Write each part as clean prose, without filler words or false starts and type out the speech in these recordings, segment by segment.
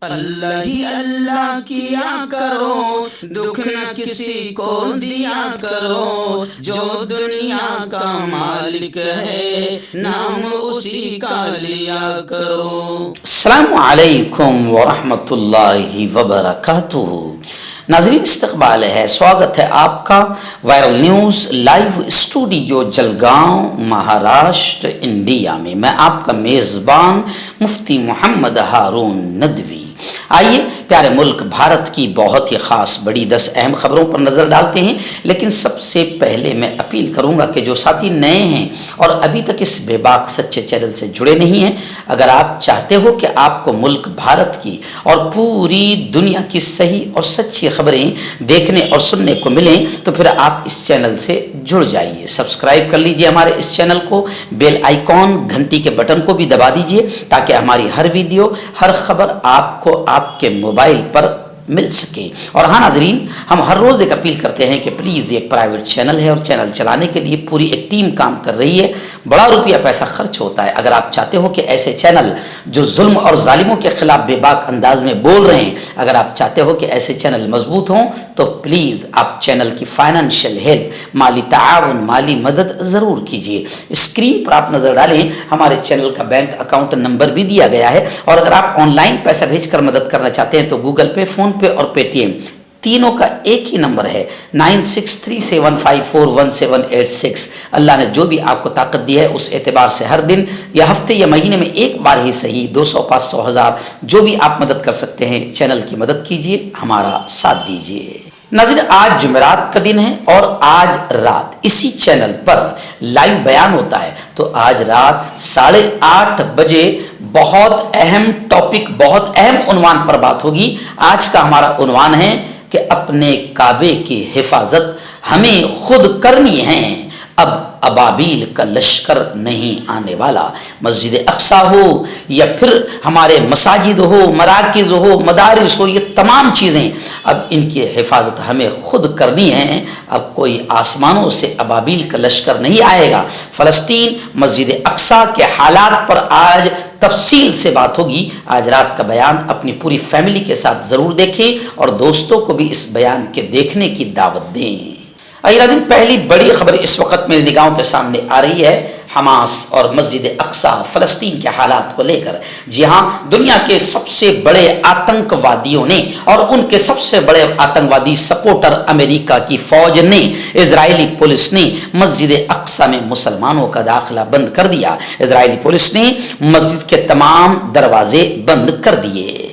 اللہ ہی اللہ کیا کرو، دکھ نہ کسی کو دیا کرو، جو دنیا کا مالک ہے نام اسی کا لیا کرو۔ السلام علیکم ورحمۃ اللہ وبرکاتہ۔ ناظرین استقبال ہے، سواگت ہے آپ کا viral news live studio Jalgaon Maharashtra India میں۔ میں آپ کا میزبان مفتی محمد ہارون ندوی۔ آئیے پیارے ملک بھارت کی بہت ہی خاص بڑی 10 اہم خبروں پر نظر ڈالتے ہیں، لیکن سب سے پہلے میں اپیل کروں گا کہ جو ساتھی نئے ہیں اور ابھی تک اس بے باک سچے چینل سے جڑے نہیں ہیں، اگر آپ چاہتے ہو کہ آپ کو ملک بھارت کی اور پوری دنیا کی صحیح اور سچی خبریں دیکھنے اور سننے کو ملیں تو پھر آپ اس چینل سے جڑ جائیے، سبسکرائب کر لیجئے ہمارے اس چینل کو، بیل آئیکن گھنٹی کے بٹن کو بھی دبا دیجئے تاکہ ہماری ہر ویڈیو ہر خبر آپ کو آپ کے موبائل پر مل سکے۔ اور ہاں ناظرین، ہم ہر روز ایک اپیل کرتے ہیں کہ پلیز یہ ایک پرائیویٹ چینل ہے اور چینل چلانے کے لیے پوری ایک ٹیم کام کر رہی ہے، بڑا روپیہ پیسہ خرچ ہوتا ہے۔ اگر آپ چاہتے ہو کہ ایسے چینل جو ظلم اور ظالموں کے خلاف بے باک انداز میں بول رہے ہیں، اگر آپ چاہتے ہو کہ ایسے چینل مضبوط ہوں تو پلیز آپ چینل کی فائنینشیل ہیلپ، مالی تعاون، مالی مدد ضرور کیجیے۔ اسکرین پر آپ نظر ڈالیں، ہمارے چینل کا بینک اکاؤنٹ نمبر بھی دیا گیا ہے، اور اگر آپ آن لائن پیسہ بھیج کر مدد کرنا چاہتے ہیں تو گوگل پے، فون پے اور پے ٹی ایم تینوں کا ایک ہی نمبر ہے 9637541786۔ اللہ نے جو بھی آپ کو طاقت دی ہے اس اعتبار سے ہر دن یا ہفتے یا مہینے میں ایک بار ہی صحیح 200، 500، 1000 جو بھی آپ مدد کر سکتے ہیں چینل کی مدد کیجیے، ہمارا ساتھ دیجیے۔ ناظرین، آج جمعرات کا دن ہے اور آج رات اسی چینل پر لائیو بیان ہوتا ہے، تو آج رات 8:30 بجے بہت اہم ٹاپک، بہت اہم عنوان پر بات ہوگی۔ آج کا ہمارا عنوان ہے کہ اپنے کعبے کی حفاظت ہمیں خود کرنی ہے، اب ابابیل کا لشکر نہیں آنے والا۔ مسجد اقصیٰ ہو یا پھر ہمارے مساجد ہو، مراکز ہو، مدارس ہو، یہ تمام چیزیں اب ان کی حفاظت ہمیں خود کرنی ہے۔ اب کوئی آسمانوں سے ابابیل کا لشکر نہیں آئے گا۔ فلسطین، مسجد اقصیٰ کے حالات پر آج تفصیل سے بات ہوگی۔ آج رات کا بیان اپنی پوری فیملی کے ساتھ ضرور دیکھیں اور دوستوں کو بھی اس بیان کے دیکھنے کی دعوت دیں۔ دن پہلی بڑی خبر اس وقت میری نگاہوں کے سامنے آ رہی ہے حماس اور مسجد اقصیٰ فلسطین کے حالات کو لے کر۔ جی ہاں، دنیا کے سب سے بڑے آتنکوادیوں نے اور ان کے سب سے بڑے آتنکوادی سپورٹر امریکہ کی فوج نے، اسرائیلی پولیس نے مسجد اقصیٰ میں مسلمانوں کا داخلہ بند کر دیا۔ اسرائیلی پولیس نے مسجد کے تمام دروازے بند کر دیے،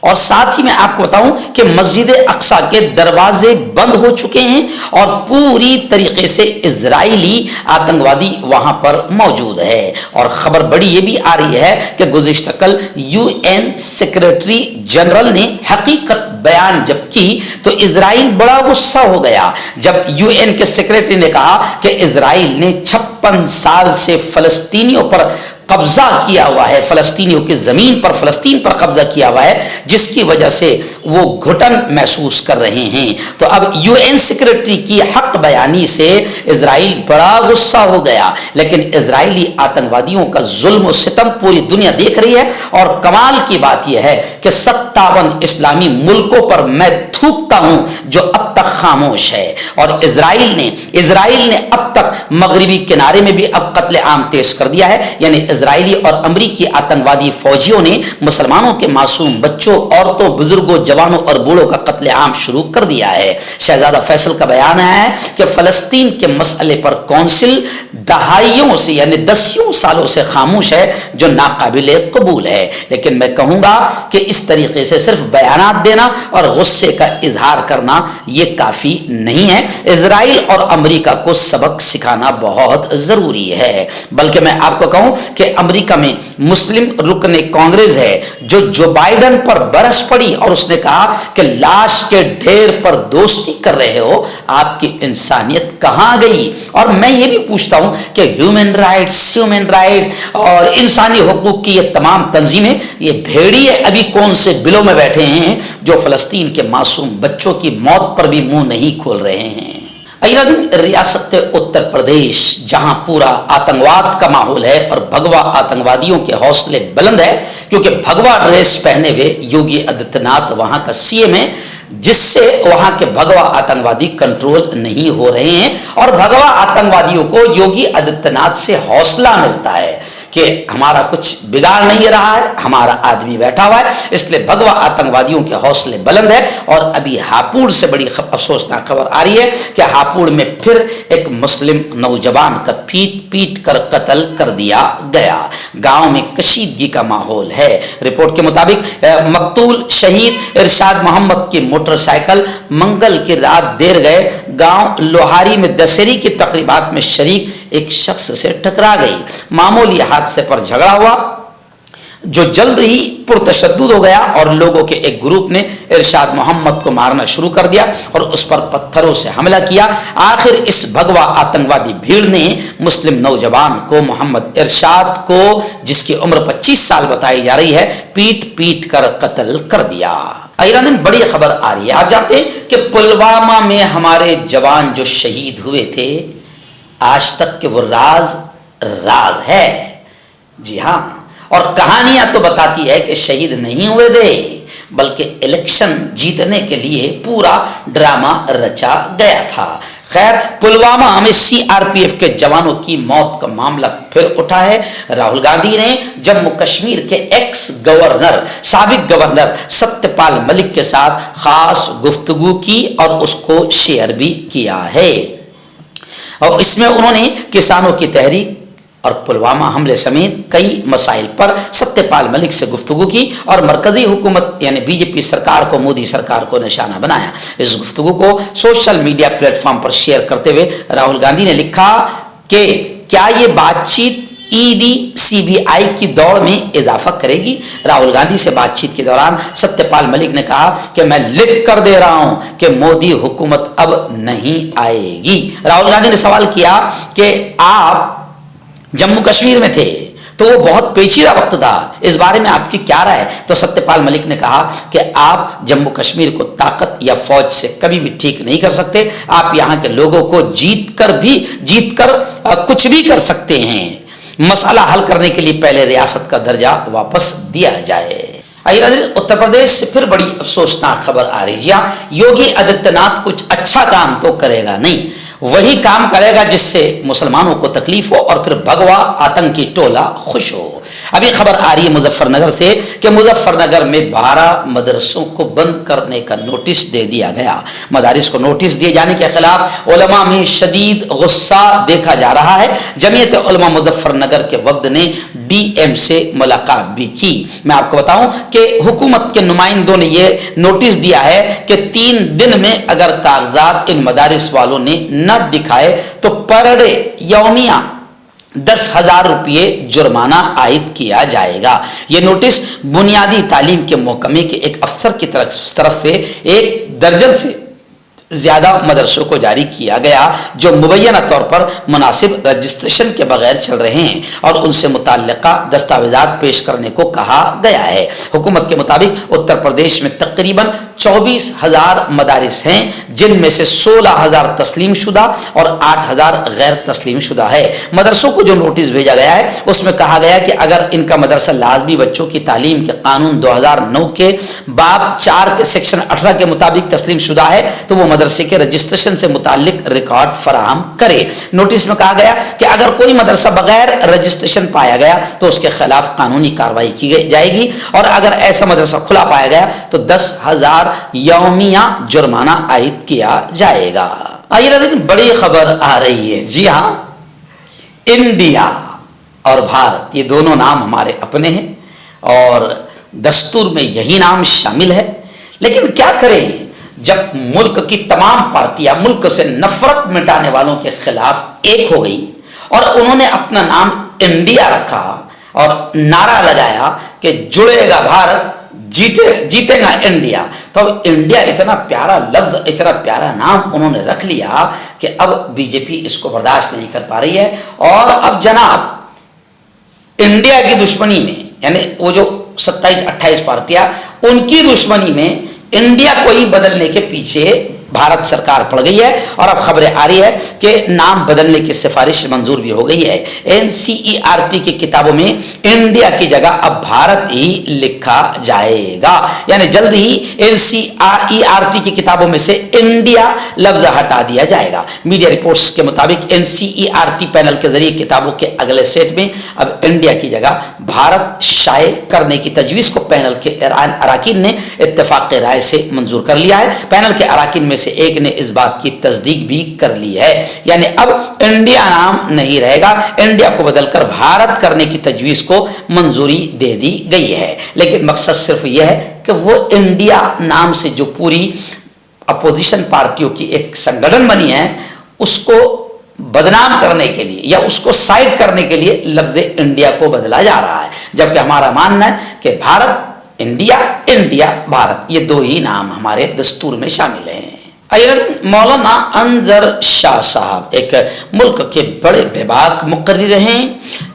اور ساتھ ہی میں آپ کو بتاؤں کہ مسجد اقصیٰ کے دروازے بند ہو چکے ہیں اور پوری طریقے سے اسرائیلی آتنکوادی وہاں پر موجود ہے۔ اور خبر بڑی یہ بھی آ رہی ہے کہ گزشتہ کل UN سیکریٹری جنرل نے حقیقت بیان جب کی تو اسرائیل بڑا غصہ ہو گیا جب UN کے سیکریٹری نے کہا کہ اسرائیل نے 56 سال سے فلسطینیوں پر قبضہ کیا ہوا ہے، فلسطینیوں کی زمین پر، فلسطین پر قبضہ کیا ہوا ہے، جس کی وجہ سے وہ گھٹن محسوس کر رہے ہیں۔ تو اب UN سیکریٹری کی حق بیانی سے اسرائیل بڑا غصہ ہو گیا، لیکن اسرائیلی آتنکوادیوں کا ظلم و ستم پوری دنیا دیکھ رہی ہے۔ اور کمال کی بات یہ ہے کہ 57 اسلامی ملکوں پر میں تھوکتا ہوں جو اب تک خاموش ہے، اور اسرائیل نے اب تک مغربی کنارے میں بھی اب قتل عام تیز کر دیا ہے، یعنی اسرائیلی اور امریکی آتنکوادی فوجیوں نے مسلمانوں کے معصوم بچوں، عورتوں، بزرگوں، جوانوں اور بوڑھوں کا قتل عام شروع کر دیا ہے۔ شہزادہ فیصل کا بیان ہے کہ فلسطین کے مسئلے پر کونسل دہائیوں سے، یعنی 10 سالوں سے خاموش ہے، جو ناقابل قبول ہے۔ لیکن میں کہوں گا کہ اس طریقے سے صرف بیانات دینا اور غصے کا اظہار کرنا یہ کافی نہیں ہے۔ اسرائیل اور امریکہ کو سبق سکھانا بہت ضروری ہے۔ بلکہ میں آپ کو کہوں کہ امریکہ میں مسلم رکن کانگریس ہے جو بائیڈن پر برس پڑی اور اس نے کہا کہ لاش کے ڈھیر پر دوستی کر رہے ہو، آپ کی انسانیت کہاں گئی؟ اور میں یہ بھی پوچھتا ہوں کہ ہیومن رائٹس اور انسانی حقوق کی یہ تمام تنظیمیں، یہ بھیڑیے ابھی کون سے بلوں میں بیٹھے ہیں جو فلسطین کے معصوم بچوں کی موت پر بھی منہ نہیں کھول رہے ہیں؟ अगला दिन रियासत उत्तर प्रदेश, जहां पूरा आतंकवाद का माहौल है और भगवा आतंकवादियों के हौसले बुलंद है, क्योंकि भगवा ड्रेस पहने हुए योगी आदित्यनाथ वहां का सीएम है, जिससे वहां के भगवा आतंकवादी कंट्रोल नहीं हो रहे हैं और भगवा आतंकवादियों को योगी आदित्यनाथ से हौसला मिलता है कि हमारा कुछ बिगाड़ नहीं रहा है, हमारा आदमी बैठा हुआ है, इसलिए भगवा आतंकवादियों के हौसले बुलंद है। और अभी हापुड़ से बड़ी अफसोसनाक खबर आ रही है कि हापुड़ में फिर एक मुस्लिम नौजवान का पीट पीट कर कत्ल कर दिया गया। गांव में कशीदगी का माहौल है। रिपोर्ट के मुताबिक मकतूल शहीद इरशाद मोहम्मद की मोटरसाइकिल मंगल की रात देर गए गांव लोहारी में दशहरी की तकरीबात में शरीक एक शख्स से टकरा गई। मामूली हादसे पर झगड़ा हुआ जो जल्द ही पुरतशद्दुद हो गया और लोगों के एक ग्रुप ने इरशाद मोहम्मद को मारना शुरू कर दिया और उस पर पत्थरों से हमला किया। आखिर इस भगवा आतंकवादी भीड़ ने मुस्लिम नौजवान को, मोहम्मद इरशाद को, जिसकी उम्र 25 साल बताई जा रही है, पीट पीट कर कत्ल कर दिया। अगला दिन बड़ी खबर आ रही है। आप जानते हैं कि पुलवामा में हमारे जवान जो शहीद हुए थे, आज तक के वो राज है। जी हाँ, और कहानियां तो बताती है कि शहीद नहीं हुए थे, बल्कि इलेक्शन जीतने के लिए पूरा ड्रामा रचा गया था। खैर, पुलवामा में सीआरपीएफ के जवानों की मौत का मामला फिर उठा है। राहुल गांधी ने जम्मू कश्मीर के एक्स गवर्नर, साबिक गवर्नर सत्यपाल मलिक के साथ खास गुफ्तगू की और उसको शेयर भी किया है। और इसमें उन्होंने किसानों की तहरीक और पुलवामा हमले समेत कई मसाइल पर सत्यपाल मलिक से गुफ्तगू की और मरकजी हुकूमत यानी बीजेपी सरकार को, मोदी सरकार को निशाना बनाया। इस गुफ्तगू को सोशल मीडिया प्लेटफॉर्म पर शेयर करते हुए राहुल गांधी ने लिखा कि क्या ये बातचीत ईडी सीबीआई की दौड़ में इजाफा करेगी। राहुल गांधी से बातचीत के दौरान सत्यपाल मलिक ने कहा कि मैं लिख कर दे रहा हूं कि मोदी हुकूमत अब नहीं आएगी। राहुल गांधी ने सवाल किया कि आप जम्मू कश्मीर में थे तो वो बहुत पेचीदा वक्त था, इस बारे में आपकी क्या राय है। तो सत्यपाल मलिक ने कहा कि आप जम्मू कश्मीर को ताकत या फौज से कभी भी ठीक नहीं कर सकते। आप यहाँ के लोगों को जीत कर कुछ भी कर सकते हैं। मसला हल करने के लिए पहले रियासत का दर्जा वापस दिया जाए। उत्तर प्रदेश से फिर बड़ी अफसोसनाक खबर आ रही है। योगी आदित्यनाथ कुछ अच्छा काम तो करेगा नहीं, वही काम करेगा जिससे मुसलमानों को तकलीफ हो और फिर भगवा आतंकी टोला खुश हो। अभी खबर आ रही है मुजफ्फरनगर से कि मुजफ्फरनगर में 12 मदरसों को बंद करने का नोटिस दे दिया गया। मदारिस को नोटिस दिए जाने के खिलाफ उलमा में शदीद गुस्सा देखा जा रहा है। जमीयत उलमा मुजफ्फरनगर के वफ्द ने डीएम से मुलाकात भी की। मैं आपको बताऊं कि हुकूमत के नुमाइंदों ने यह नोटिस दिया है कि 3 दिन में अगर कागजात इन मदारिस वालों ने न दिखाए तो पर डे यौमिया 10,000 रुपये जुर्माना आयद किया जाएगा। यह नोटिस बुनियादी तालीम के महकमे के एक अफसर की तरफ से 1 दर्जन से ज्यादा मदरसों को जारी किया गया जो मुबैना तौर पर मुनासिब रजिस्ट्रेशन के बगैर चल रहे हैं और उनसे मुताल्लिका दस्तावेजात पेश करने को कहा गया है। हुकूमत के मुताबिक उत्तर प्रदेश में तकरीबन 24,000 मदारिस हैं, जिनमें से 16,000 तस्लीम शुदा और 8,000 गैर तस्लीम शुदा है। मदरसों को जो नोटिस भेजा गया है उसमें कहा गया कि अगर इनका मदरसा लाजमी बच्चों की तालीम के कानून 2009 के बाब 4 के सेक्शन 18 के मुताबिक तस्लीम शुदा है तो वो मदरसे के रजिस्ट्रेशन से मुतालिक रिकॉर्ड फराहम करे। नोटिस में कहा गया कि अगर कोई मदरसा बगैर रजिस्ट्रेशन पाया गया तो उसके खिलाफ कानूनी कार्रवाई की जाएगी और अगर ऐसा मदरसा खुला पाया गया तो 10,000 यौमिया जुर्माना आयद किया जाएगा। अगले दिन बड़ी खबर आ रही है। जी हाँ, इंडिया और भारत ये दोनों नाम हमारे अपने हैं और दस्तूर में यही नाम शामिल है। लेकिन क्या करें जब मुल्क की तमाम पार्टियां मुल्क से नफरत मिटाने वालों के खिलाफ एक हो गई और उन्होंने अपना नाम इंडिया रखा और नारा लगाया कि जुड़ेगा भारत, जीतेगा इंडिया। तो अब इंडिया इतना प्यारा लफ्ज, इतना प्यारा नाम उन्होंने रख लिया कि अब बीजेपी इसको बर्दाश्त नहीं कर पा रही है और अब जनाब इंडिया की दुश्मनी में, यानी वो जो 27-28 पार्टियां, उनकी दुश्मनी में इंडिया को ही बदलने के पीछे भारत सरकार पड़ गई है और अब खबरें आ रही है कि नाम बदलने की सिफारिश मंजूर भी हो गई है। एनसीईआरटी की किताबों में इंडिया की जगह अब भारत ही लिखा जाएगा, यानी जल्द ही एनसीईआरटी की किताबों में से इंडिया लफ्ज हटा दिया जाएगा। मीडिया रिपोर्ट्स के मुताबिक एनसीईआरटी पैनल के जरिए किताबों के अगले सेट में अब इंडिया की जगह भारत शाये करने की तजवीज को पैनल के अराकीन ने इत्तेफाक राय से मंजूर कर लिया है। पैनल के अराकीन में से एक ने इस बात की तस्दीक भी कर ली है, यानी अब इंडिया नाम नहीं रहेगा, इंडिया को बदलकर भारत करने की तजवीज को मंजूरी दे दी गई है। लेकिन मकसद सिर्फ यह है कि वो इंडिया नाम से जो पूरी अपोजिशन पार्टियों की एक संगठन बनी है उसको बदनाम करने के लिए या उसको साइड करने के लिए लफ्ज इंडिया को बदला जा रहा है, जबकि हमारा मानना है कि भारत इंडिया, इंडिया भारत, ये दो ही नाम हमारे दस्तूर में शामिल हैं। मौलाना अंजर शाह साहब एक मुल्क के बड़े बेबाक मुकर्रिर हैं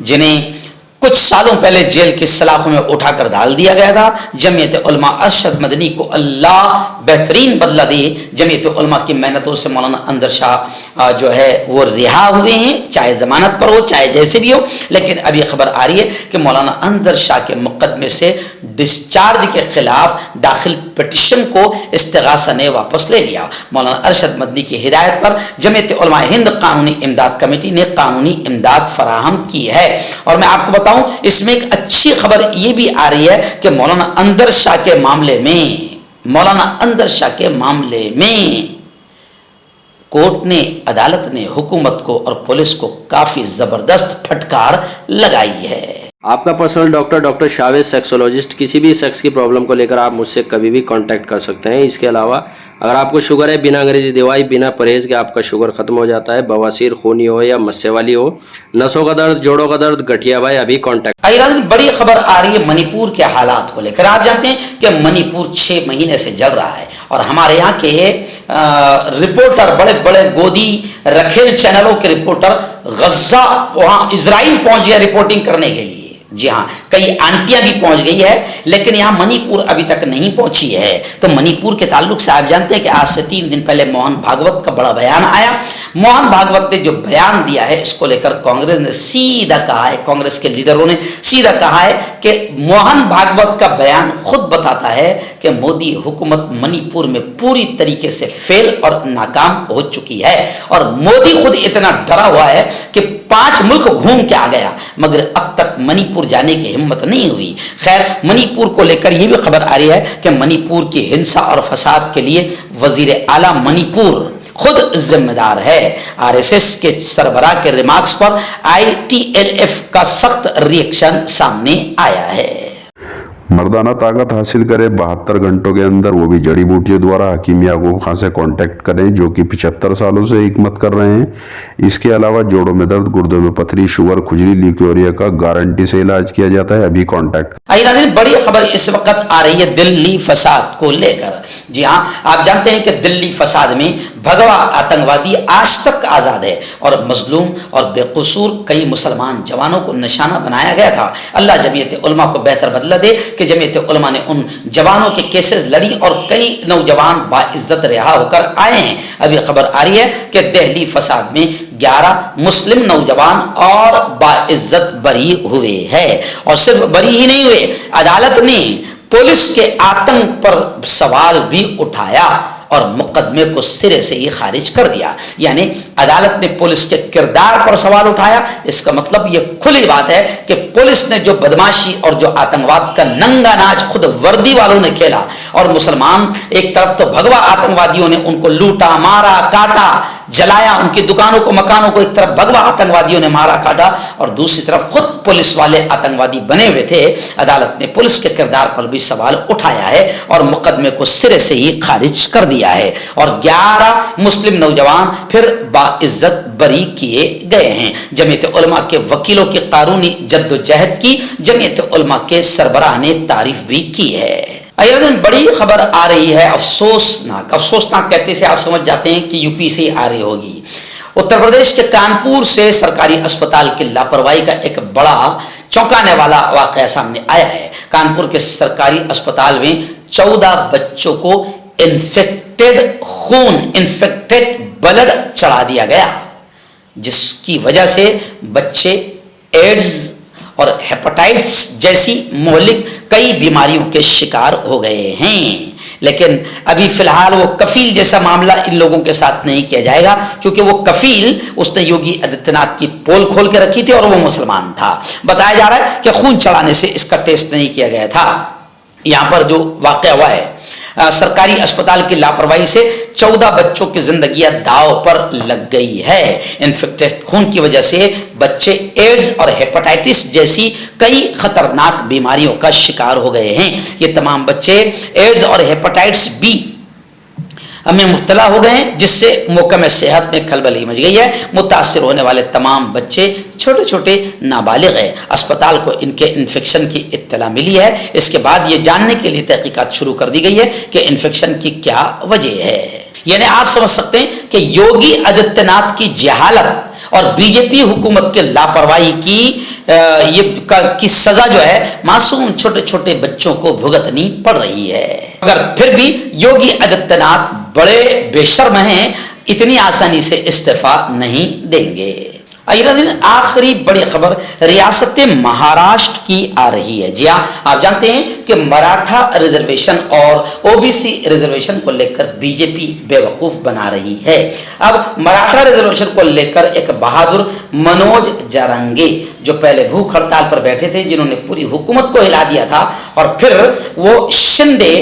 जिन्हें कुछ सालों पहले जेल की सलाखों में उठाकर डाल दिया गया था। जमीयत उलमा अरशद मदनी को अल्लाह बेहतरीन बदला दे। जमीयत उलमा की मेहनतों से मौलाना अंजर शाह जो है वो रिहा हुए हैं, चाहे जमानत पर हो चाहे जैसे भी हो। लेकिन अब ये खबर आ रही है कि मौलाना अंजर शाह के मुकदमे से डिस्चार्ज के खिलाफ दाखिल पिटिशन को इस्तिगासा ने वापस ले लिया। मौलाना अरशद मदनी की हिदायत पर जमीयत उलमा हिंद कानूनी इमदाद कमेटी ने कानूनी इमदाद फराहम की है। और मैं आपको बताऊं इसमें एक अच्छी खबर यह भी आ रही है कि मौलाना अंजर शाह के मामले में कोर्ट ने, अदालत ने हुकूमत को और पुलिस को काफी जबरदस्त फटकार लगाई है। आपका पर्सनल डॉक्टर शावेद सेक्सोलॉजिस्ट, किसी भी सेक्स की प्रॉब्लम को लेकर आप मुझसे कभी भी कांटेक्ट कर सकते हैं। इसके अलावा अगर आपको शुगर है, बिना अंग्रेजी दवाई, बिना परहेज के आपका शुगर खत्म हो जाता है, बवासीर, खूनी हो या मस्से वाली हो, नसों का दर्द, जोड़ों का दर्द, गठिया भाई, अभी कांटेक्ट। बड़ी खबर आ रही है मणिपुर के हालात को लेकर। आप जानते हैं कि मणिपुर 6 महीने से जल रहा है और हमारे यहाँ के रिपोर्टर, बड़े बड़े गोदी रखेल चैनलों के रिपोर्टर गज्जा, वहां इजराइल पहुंच गया रिपोर्टिंग करने के लिए। जी हाँ, कई आंटियां भी पहुंच गई है, लेकिन यहां मणिपुर अभी तक नहीं पहुंची है। तो मणिपुर के ताल्लुक से आप जानते हैं कि आज से 3 दिन पहले मोहन भागवत का बड़ा बयान आया। मोहन भागवत ने जो बयान दिया है इसको लेकर कांग्रेस ने सीधा कहा है, कांग्रेस के लीडरों ने सीधा कहा है कि मोहन भागवत का बयान खुद बताता है कि मोदी हुकूमत मणिपुर में पूरी तरीके से फेल और नाकाम हो चुकी है। और मोदी खुद इतना डरा हुआ है कि 5 मुल्क घूम के आ गया, मगर अब तक मणिपुर जाने की हिम्मत नहीं हुई। खैर, मणिपुर को लेकर यह भी खबर आ रही है कि मणिपुर की हिंसा और फसाद के लिए वजीर आला मणिपुर खुद जिम्मेदार है। आरएसएस के सरबराह के रिमार्क्स पर आईटीएलएफ का सख्त रिएक्शन सामने आया है। मर्दाना ताकत हासिल करे 72 घंटों के अंदर, वो भी जड़ी बूटियों द्वारा। हकीम याकूब खान से कांटेक्ट करें जो कि 75 सालों से हिकमत कर रहे हैं। इसके अलावा जोड़ों में दर्द, गुर्दों में पथरी, शुगर, खुजली, ल्यूकोरिया का गारंटी से इलाज किया जाता है। अभी कांटेक्ट। बड़ी खबर इस वक्त आ रही है दिल्ली फसाद को लेकर। जी हाँ, आप जानते हैं कि दिल्ली फसाद में भगवा आतंकवादी आज तक आजाद है और मजलूम और बेकसूर कई मुसलमान जवानों को निशाना बनाया गया था। अल्लाह जमीयत उलमा को बेहतर बदला दे कि जमीयत उलमा ने उन जवानों के केसेस लड़ी और कई नौजवान बाइज्जत रिहा होकर आए हैं। अभी खबर आ रही है कि दिल्ली फसाद में 11 मुस्लिम नौजवान और बाइज्जत बरी हुए हैं। और सिर्फ बरी ही नहीं हुए, अदालत ने पुलिस के आतंक पर सवाल भी उठाया और मुकदमे को सिरे से ही खारिज कर दिया। यानी अदालत ने पुलिस के किरदार पर सवाल उठाया। इसका मतलब यह खुली बात है कि पुलिस ने जो बदमाशी और जो आतंकवाद का नंगा नाच खुद वर्दी वालों ने खेला, और मुसलमान एक तरफ तो भगवा आतंकवादियों ने उनको लूटा, मारा, काटा, जलाया, उनकी दुकानों को, मकानों को एक तरफ भगवा आतंकवादियों ने मारा, काटा, और दूसरी तरफ खुद पुलिस वाले आतंकवादी बने हुए थे। अदालत ने पुलिस के किरदार पर भी सवाल उठाया है और मुकदमे को सिरे से ही खारिज कर दिया है। और 11 मुस्लिम नौजवान फिर बाइज्जत बरी किए गए हैं। जमीयत उलमा के वकीलों की कानूनी जद्दोजहद की जमीयत उलमा के सरबराह ने तारीफ भी की है। बड़ी खबर आ रही है, अफसोसनाक कहते से आप समझ जाते हैं कि यूपी से आ रही होगी। उत्तर प्रदेश के कानपुर से सरकारी अस्पताल की लापरवाही का एक बड़ा चौंकाने वाला वाकया सामने आया है। कानपुर के सरकारी अस्पताल में 14 बच्चों को इन्फेक्ट انفیکٹڈ خون، انفیکٹڈ بلڈ چڑھا دیا گیا، جس کی وجہ سے بچے ایڈز اور ہیپاٹائٹس جیسی مہلک کئی بیماریوں کے شکار ہو گئے ہیں۔ لیکن ابھی فی الحال وہ کفیل جیسا معاملہ ان لوگوں کے ساتھ نہیں کیا جائے گا، کیونکہ وہ کفیل اس نے یوگی آدتیہ ناتھ کی پول کھول کے رکھی تھی اور وہ مسلمان تھا۔ بتایا جا رہا ہے کہ خون چڑھانے سے اس کا ٹیسٹ نہیں کیا گیا تھا۔ یہاں پر جو واقعہ ہوا ہے، سرکاری اسپتال کی لاپرواہی سے 14 بچوں کی زندگیاں داؤ پر لگ گئی ہے۔ انفیکٹڈ خون کی وجہ سے بچے ایڈز اور ہیپاٹائٹس جیسی کئی خطرناک بیماریوں کا شکار ہو گئے ہیں۔ یہ تمام بچے ایڈز اور ہیپاٹائٹس بی میں مبتلا ہو گئے ہیں، جس سے محکمہ صحت میں کھلبلی مچ گئی ہے۔ متاثر ہونے والے تمام بچے چھوٹے چھوٹے نابالغ ہیں۔ اسپتال کو ان کے انفیکشن کی اطلاع ملی ہے۔ اس کے بعد یہ جاننے کے لیے تحقیقات شروع کر دی گئی ہے کہ انفیکشن کی کیا وجہ ہے۔ یعنی آپ سمجھ سکتے ہیں کہ یوگی آدتیہ ناتھ کی جہالت اور بی جے پی حکومت کے لاپرواہی کی سزا جو ہے معصوم چھوٹے چھوٹے بچوں کو بھگتنی پڑ رہی ہے۔ مگر پھر بھی یوگی آدتیہ ناتھ بڑے بے شرم ہیں، اتنی آسانی سے استعفا نہیں دیں گے۔ آخری بڑی خبر ریاست مہاراشٹر کی آ رہی ہے۔ جی ہاں، آپ جانتے ہیں کہ مراٹھا ریزرویشن اور او بی سی ریزرویشن کو لے کر بی جے پی بے وقوف بنا رہی ہے۔ اب مراٹھا ریزرویشن کو لے کر ایک بہادر منوج جارنگے جو پہلے بھوک ہڑتال پر بیٹھے تھے، جنہوں نے پوری حکومت کو ہلا دیا تھا، اور پھر وہ شندے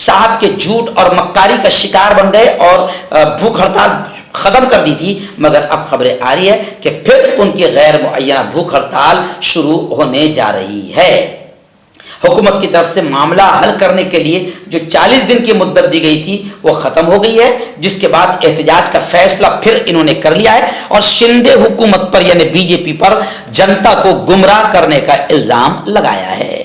صاحب کے جھوٹ اور مکاری کا شکار بن گئے اور بھوک ہڑتال ختم کر دی تھی، مگر اب خبریں آ رہی ہے کہ پھر ان کی غیر معینہ بھوک ہڑتال شروع ہونے جا رہی ہے۔ حکومت کی طرف سے معاملہ حل کرنے کے لیے جو 40 دن کی مدت دی گئی تھی وہ ختم ہو گئی ہے، جس کے بعد احتجاج کا فیصلہ پھر انہوں نے کر لیا ہے اور شندے حکومت پر یعنی بی جے پی پر جنتا کو گمراہ کرنے کا الزام لگایا ہے۔